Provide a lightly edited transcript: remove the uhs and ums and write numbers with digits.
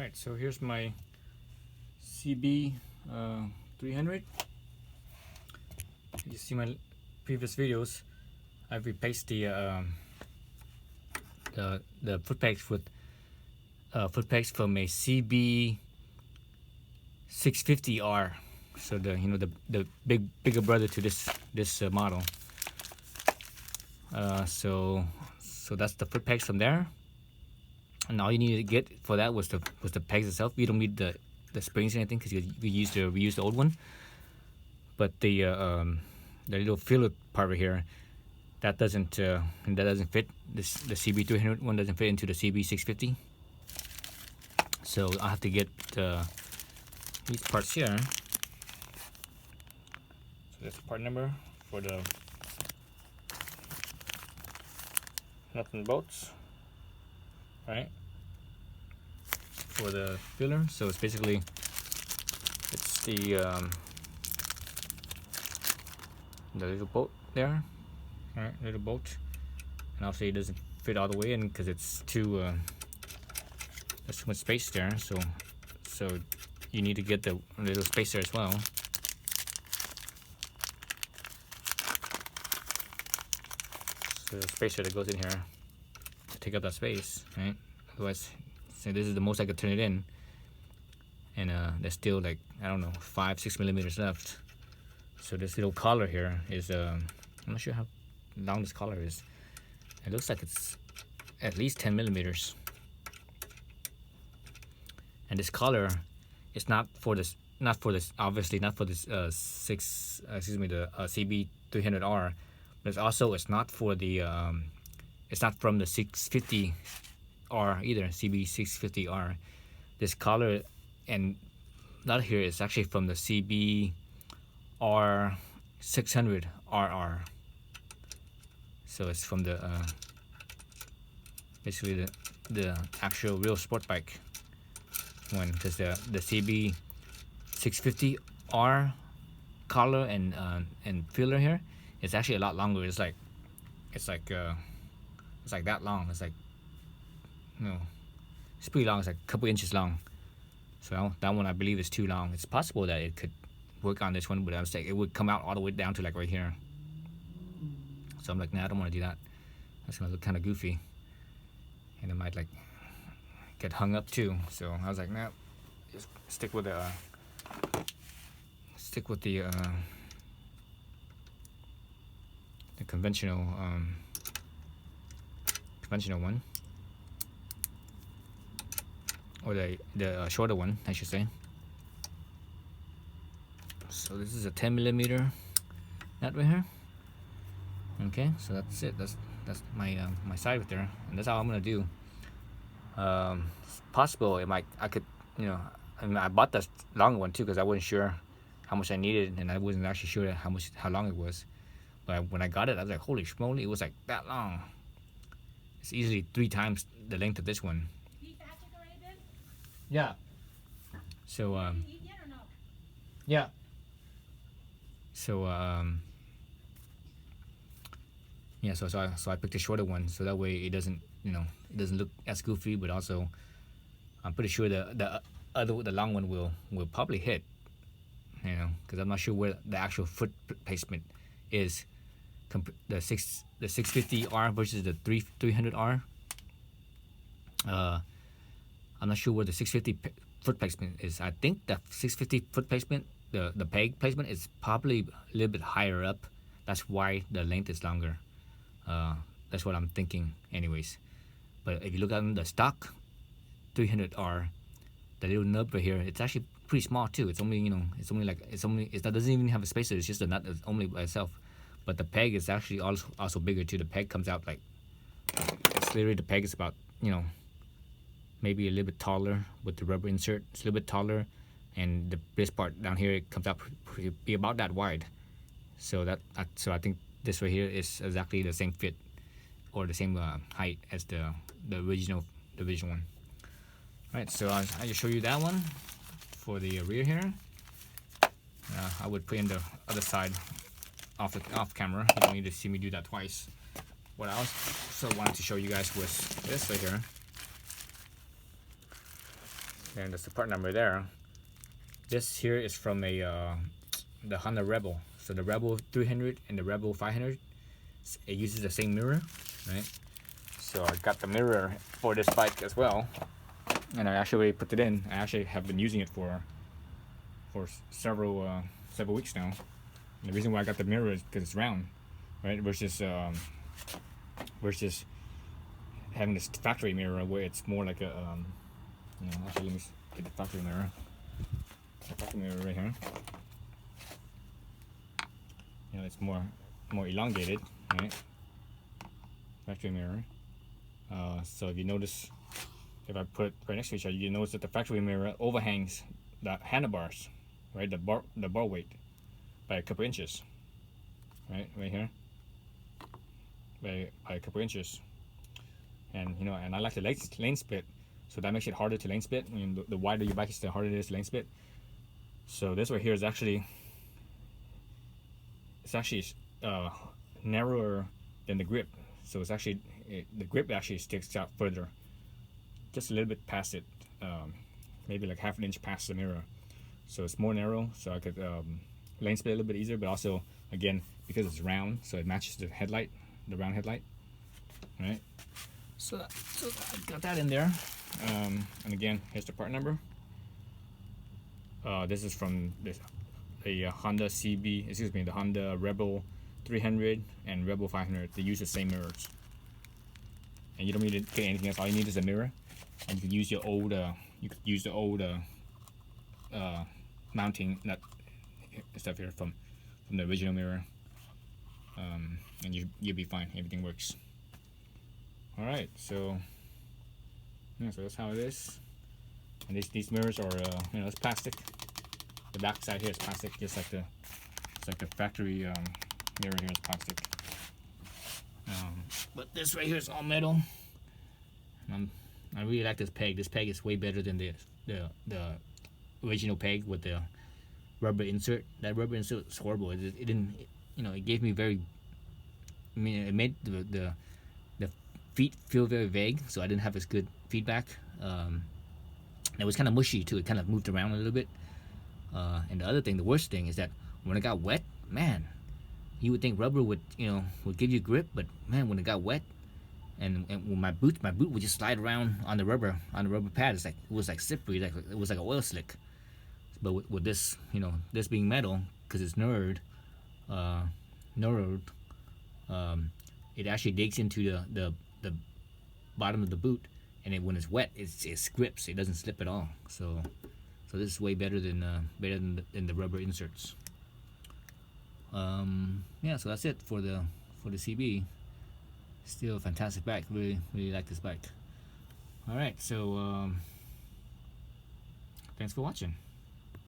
Alright, so here's my CB300. You see my previous videos, I've replaced the foot pegs with foot pegs from a CB650R. So the bigger brother to this model. So that's the foot pegs from there. And all you need to get for that was the pegs itself. You don't need the springs or anything because we used the old one. But the little filler part right here, that doesn't fit. The CB300 one doesn't fit into the CB650. So I have to get these parts here. So that's the part number for the nuts and bolts, right? For the filler. So it's basically the little bolt there, right? Little bolt, and obviously it doesn't fit all the way in because it's there's too much space there. So you need to get the little spacer as well. So the spacer that goes in here to take up that space, right? Otherwise, so this is the most I could turn it in, and there's still like, I don't know, 5-6 millimeters left. So this little collar here is I'm not sure how long this collar is. It looks like it's at least 10 millimeters. And this collar is obviously not for this CB300R, but it's not for the it's not from the 650R either, CB650R. This collar and not here is actually from the CB300RR. So it's from the basically the actual real sport bike one, because the CB650R collar and filler here is actually a lot longer. It's like that long. It's like, it's pretty long. It's like a couple inches long. So that one I believe is too long. It's possible that it could work on this one, but I was like, it would come out all the way down to like right here. So I'm like, nah, I don't want to do that. That's gonna look kind of goofy, and it might like get hung up too. So I was like, nah, just stick with the conventional one, or the shorter one, I should say. So this is a 10 millimeter nut right here. Okay, so that's it. That's my my side right there, and that's all I'm gonna do. It's possible I could, I mean, I bought this long one too because I wasn't sure how much I needed, and I wasn't actually sure how long it was. But when I got it, I was like, holy schmoly, it was like that long. It's easily 3 times the length of this one. Yeah. So yeah. So yeah, so I picked a shorter one, so that way it doesn't look as goofy, but also I'm pretty sure the long one will probably hit, because I'm not sure where the actual foot placement is. The 650R versus the 300R. I'm not sure where the 650 foot placement is. I think the 650 foot placement, the peg placement, is probably a little bit higher up. That's why the length is longer. That's what I'm thinking anyways. But if you look at the stock 300R, the little nub right here, it's actually pretty small too. It's only, it doesn't even have a spacer. It's just a nut only by itself. But the peg is actually also bigger too. The peg comes out like, it's literally, the peg is about, maybe a little bit taller with the rubber insert. It's a little bit taller, and this part down here, it comes out be about that wide. So I think this right here is exactly the same fit or the same height as the original one. All right, so I just show you that one for the rear here. I would put in the other side off camera. You don't need to see me do that twice. What I also wanted to show you guys was this right here. And that's the part number there. This here is from the Honda Rebel. So the Rebel 300 and the Rebel 500, it uses the same mirror, right? So I got the mirror for this bike as well, and I actually put it in. I actually have been using it for several weeks now. And the reason why I got the mirror is because it's round, right? Versus having this factory mirror where it's more like a actually let me get the factory mirror. The factory mirror right here. It's more elongated, right? Factory mirror. So if you notice, if I put it right next to each other, you notice that the factory mirror overhangs the handlebars, right? The bar weight by a couple inches, right here, by a couple inches. And and I like the lane split, so that makes it harder to lane split. The wider your bike is, the harder it is to lane split. So this right here is actually narrower than the grip. So it's actually the grip actually sticks out further, just a little bit past it, maybe like half an inch past the mirror. So it's more narrow, so I could lane split a little bit easier. But also, again, because it's round, so it matches the headlight, the round headlight, right? So I got that in there. And again, here's the part number. This is from the Honda the Honda Rebel 300 and Rebel 500. They use the same mirrors, and you don't need to get anything else. All you need is a mirror, and you can use your old mounting nut stuff here from the original mirror, and you'll be fine. Everything works. All right, so so that's how it is. And these mirrors are it's plastic. The back side here is plastic, just like the factory mirror here is plastic. But this right here is all metal. I really like this peg. This peg is way better than the original peg with the rubber insert. That rubber insert is horrible. It didn't, it gave me it made the feet feel very vague, so I didn't have as good feedback. It was kind of mushy too. It kind of moved around a little bit. And the other thing, the worst thing, is that when it got wet, man, you would think rubber would give you grip, but man, when it got wet, and when my boot would just slide around on the rubber pad. It was like slippery, it was like an oil slick. But with this, this being metal, because it's knurled, it actually digs into the bottom of the boot, and when it's wet, it grips. It doesn't slip at all. So this is way better than the rubber inserts. So that's it for the CB. Still a fantastic bike. Really like this bike. All right, so thanks for watching.